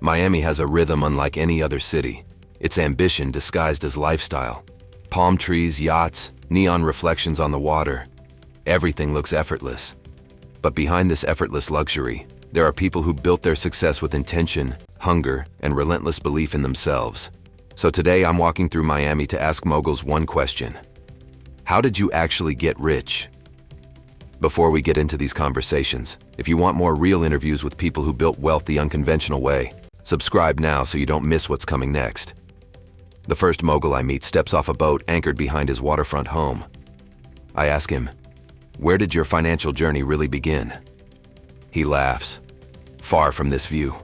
Miami has a rhythm unlike any other city. It's ambition disguised as lifestyle. Palm trees, yachts, neon reflections on the water. Everything looks effortless. But behind this effortless luxury, there are people who built their success with intention, hunger, and relentless belief in themselves. So today I'm walking through Miami to ask moguls one question. How did you actually get rich? Before we get into these conversations, if you want more real interviews with people who built wealth the unconventional way, subscribe now so you don't miss what's coming next. The first mogul I meet steps off a boat anchored behind his waterfront home. I ask him, "Where did your financial journey really begin?" He laughs. "Far from this view.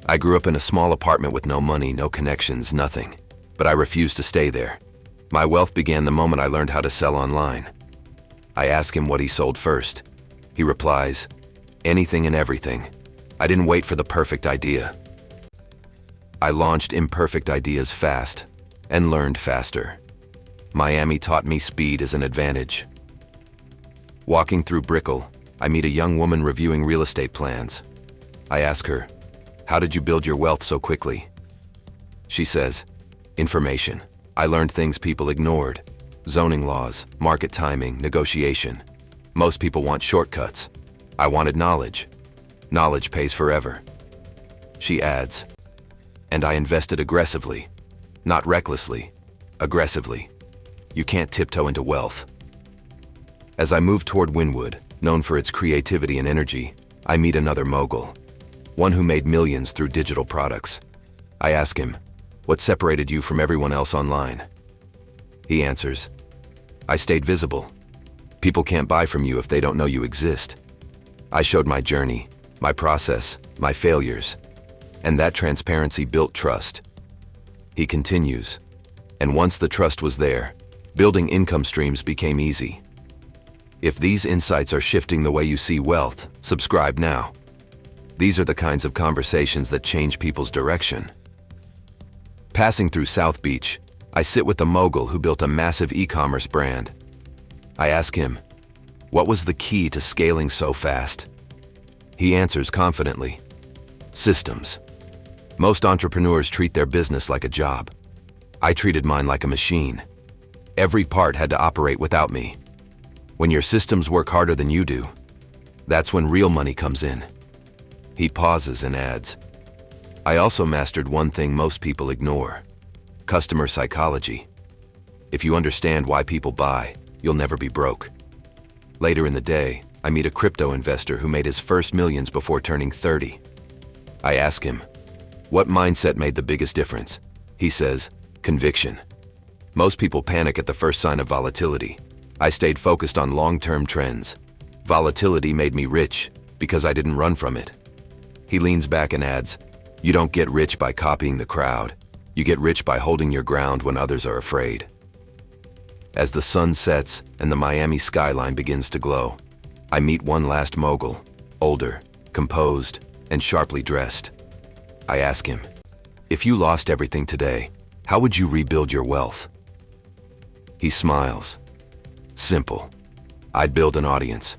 I grew up in a small apartment with no money, no connections, nothing. But I refused to stay there. My wealth began the moment I learned how to sell online." I ask him what he sold first. He replies, "Anything and everything. I didn't wait for the perfect idea. I launched imperfect ideas fast and learned faster. Miami taught me speed as an advantage." Walking through Brickell, I meet a young woman reviewing real estate plans. I ask her, "How did you build your wealth so quickly?" She says, "Information. I learned things people ignored. Zoning laws, market timing, negotiation. Most people want shortcuts. I wanted knowledge. Knowledge pays forever." She adds, "And I invested aggressively. Not recklessly, aggressively. You can't tiptoe into wealth." As I move toward Wynwood, known for its creativity and energy, I meet another mogul, one who made millions through digital products. I ask him, "What separated you from everyone else online?" He answers, "I stayed visible. People can't buy from you if they don't know you exist. I showed my journey, my process, my failures, and that transparency built trust." He continues, "And once the trust was there, building income streams became easy." If these insights are shifting the way you see wealth, subscribe now. These are the kinds of conversations that change people's direction. Passing through South Beach, I sit with a mogul who built a massive e-commerce brand. I ask him, "What was the key to scaling so fast?" He answers confidently, "Systems. Most entrepreneurs treat their business like a job. I treated mine like a machine. Every part had to operate without me. When your systems work harder than you do, that's when real money comes in." He pauses and adds, "I also mastered one thing most people ignore: customer psychology. If you understand why people buy, you'll never be broke." Later in the day, I meet a crypto investor who made his first millions before turning 30. I ask him, "What mindset made the biggest difference?" He says, "Conviction. Most people panic at the first sign of volatility. I stayed focused on long-term trends. Volatility made me rich because I didn't run from it." He leans back and adds, "You don't get rich by copying the crowd. You get rich by holding your ground when others are afraid." As the sun sets and the Miami skyline begins to glow, I meet one last mogul, older, composed, and sharply dressed. I ask him, "If you lost everything today, how would you rebuild your wealth?" He smiles. "Simple. I'd build an audience.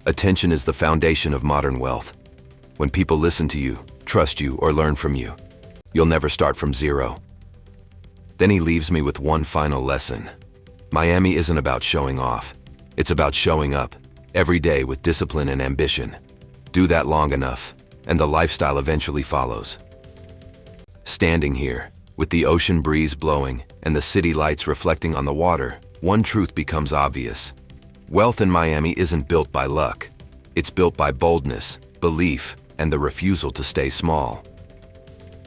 Attention is the foundation of modern wealth. When people listen to you, trust you, or learn from you, you'll never start from zero." Then he leaves me with one final lesson. Miami isn't about showing off. It's about showing up, every day with discipline and ambition. Do that long enough, and the lifestyle eventually follows. Standing here, with the ocean breeze blowing and the city lights reflecting on the water, one truth becomes obvious. Wealth in Miami isn't built by luck. It's built by boldness, belief, and the refusal to stay small.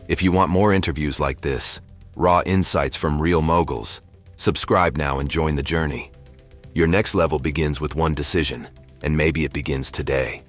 If you want more interviews like this, raw insights from real moguls, subscribe now and join the journey. Your next level begins with one decision, and maybe it begins today.